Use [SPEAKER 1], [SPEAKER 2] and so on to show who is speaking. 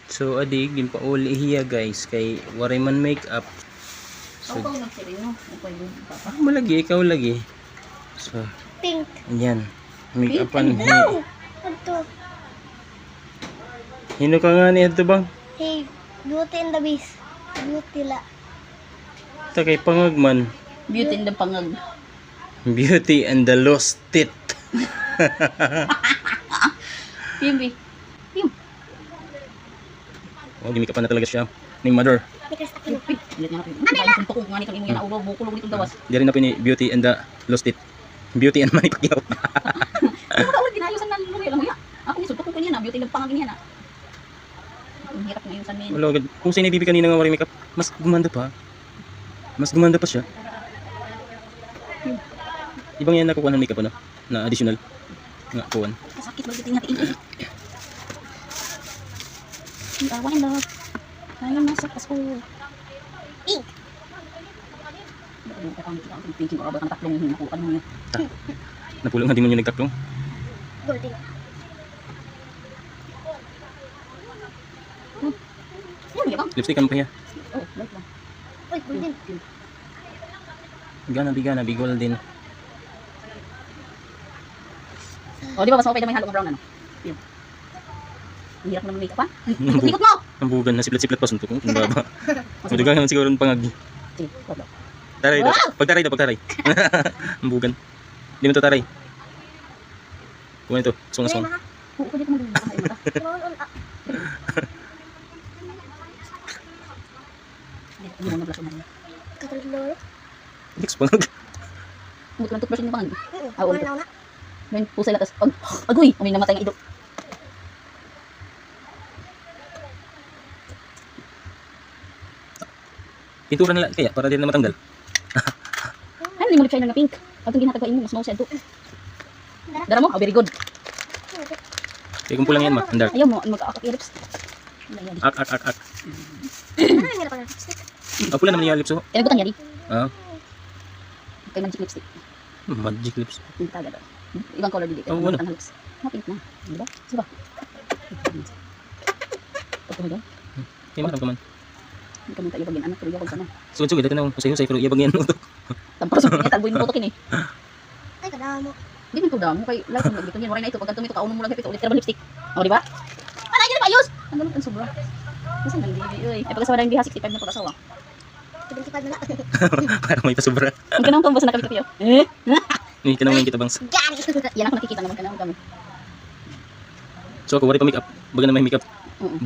[SPEAKER 1] So adi gimpauli hiya guys kay waray man makeup. So
[SPEAKER 2] Ako nagsirin no. Ako yung papa.
[SPEAKER 1] mo lagi ikaw lagi. So
[SPEAKER 3] Pink.
[SPEAKER 1] ayan. Makeupan hi.
[SPEAKER 3] No! Ito.
[SPEAKER 1] Hino ka nga ni adto bang?
[SPEAKER 3] Hey, Beauty and the Beast. Beauty la.
[SPEAKER 1] Ta kay pangagman.
[SPEAKER 2] Beauty in the pangag.
[SPEAKER 1] Beauty and the Lost Teeth.
[SPEAKER 2] Pimbi. Pim.
[SPEAKER 1] Oh, gimikapan na talaga siya. Ni mother.
[SPEAKER 2] Pim. Ilit nga natin. Ano lang? Kung nga ni kang imo yan ulo bukulog nitong dawas.
[SPEAKER 1] Di rin na pini Beauty and the Lost Teeth. Beauty and Manny Pacquiao.
[SPEAKER 2] Ano ka ulit ginayusan na lulo alam mo ya. Ako ni sultok ko niya na beauty ng pangag niya na. Ang hirap ngayon sa men.
[SPEAKER 1] Wala agad. Kung sino bibi kanina nga waray makeup, mas gumanda pa. Mas gumanda pa siya. Ibang yan nakukuha ng makeup ano? Na additional. Nga kuwan.
[SPEAKER 2] Sakit ba tingnan natin. One love. Ayun nasa Pasko.
[SPEAKER 3] Pink.
[SPEAKER 2] Thinking about ang tatlong nakuha mo yun.
[SPEAKER 1] Napulong nga di mo nyo nagtaklong.
[SPEAKER 3] Golden.
[SPEAKER 2] Yan ba?
[SPEAKER 1] Lipstick ano pa hiya?
[SPEAKER 2] Oh, light lang.
[SPEAKER 3] Uy, golden.
[SPEAKER 1] Gana bi golden.
[SPEAKER 2] Oh, di ba mas mapay na may halong brown ano? Yun. Ang hirap naman makeup ha? Ikot mo!
[SPEAKER 1] Ang bugan na siplat-siplat pa suntok. Ang baba. Madugang naman siguro ng pangag.
[SPEAKER 2] Sige, wala.
[SPEAKER 1] Taray daw. Pagtaray daw, pagtaray. Ang bugan. Di mo to taray. Kuha ito. Sunga-sunga.
[SPEAKER 2] Oo, pwede ko mag-bakain mo ta. Hindi mo na-blush mo na.
[SPEAKER 3] Katalor.
[SPEAKER 1] Next pangag.
[SPEAKER 2] Buto ng toothbrush yung pangag. Ah,
[SPEAKER 3] Wala
[SPEAKER 2] ulit.
[SPEAKER 3] na.
[SPEAKER 2] Ngayon, pusay latas. Agoy! May namatay ng ido.
[SPEAKER 1] Pintura na lang kaya para din na matanggal.
[SPEAKER 2] Ano, hindi mo lip shiner na pink. Pag itong ginatagpain mo, mas mausay ito. Dara mo? Oh, very good.
[SPEAKER 1] Kaya kung pulang yan ma. Ang dark.
[SPEAKER 2] Ayaw mo, mag-aak-lips.
[SPEAKER 1] Ak.
[SPEAKER 3] Ano ang hirap ang lipstick?
[SPEAKER 1] Ah, pula naman yung lips oh.
[SPEAKER 2] Tinagutan niya di.
[SPEAKER 1] Ah,
[SPEAKER 2] Kay magic lipstick.
[SPEAKER 1] magic lips.
[SPEAKER 2] Hindi taga daw. Ibang color dili.
[SPEAKER 1] Oh, ano?
[SPEAKER 2] Ang lips. Pink na. Diba? Diba? Pagka mo doon,
[SPEAKER 1] Kaya maram ka man.
[SPEAKER 2] hindi ka mong tayo bagyan. Anak, pero yakog ka na.
[SPEAKER 1] Sugod dito na usay-usay pero iyabang yan utok.
[SPEAKER 2] Tampar sa mga talboy mo tutok ini.
[SPEAKER 3] Ay, kadama.
[SPEAKER 2] Di man ko damo kay light mo dito niyan. Waray na ito. Pagka tumito ka, unong mo lang kapit. Ulit ka naman lipstick. O, diba? Wala, hindi na maayos! Ang ganun ang sobra. Kasi nang bibi, uy. Ay, pagkasawa na yung biha, 65 na pagkasawa.
[SPEAKER 3] 75 na na.
[SPEAKER 1] Parang may pasobra.
[SPEAKER 2] Ang ganun kung basta nakapit-kapit yun.
[SPEAKER 1] Hindi ka naman kita bangs.
[SPEAKER 3] Gani.
[SPEAKER 2] Yan ako nakikita naman ka na kami.
[SPEAKER 1] So ako wari pa makeup. Baga na may makeup.
[SPEAKER 2] Oo.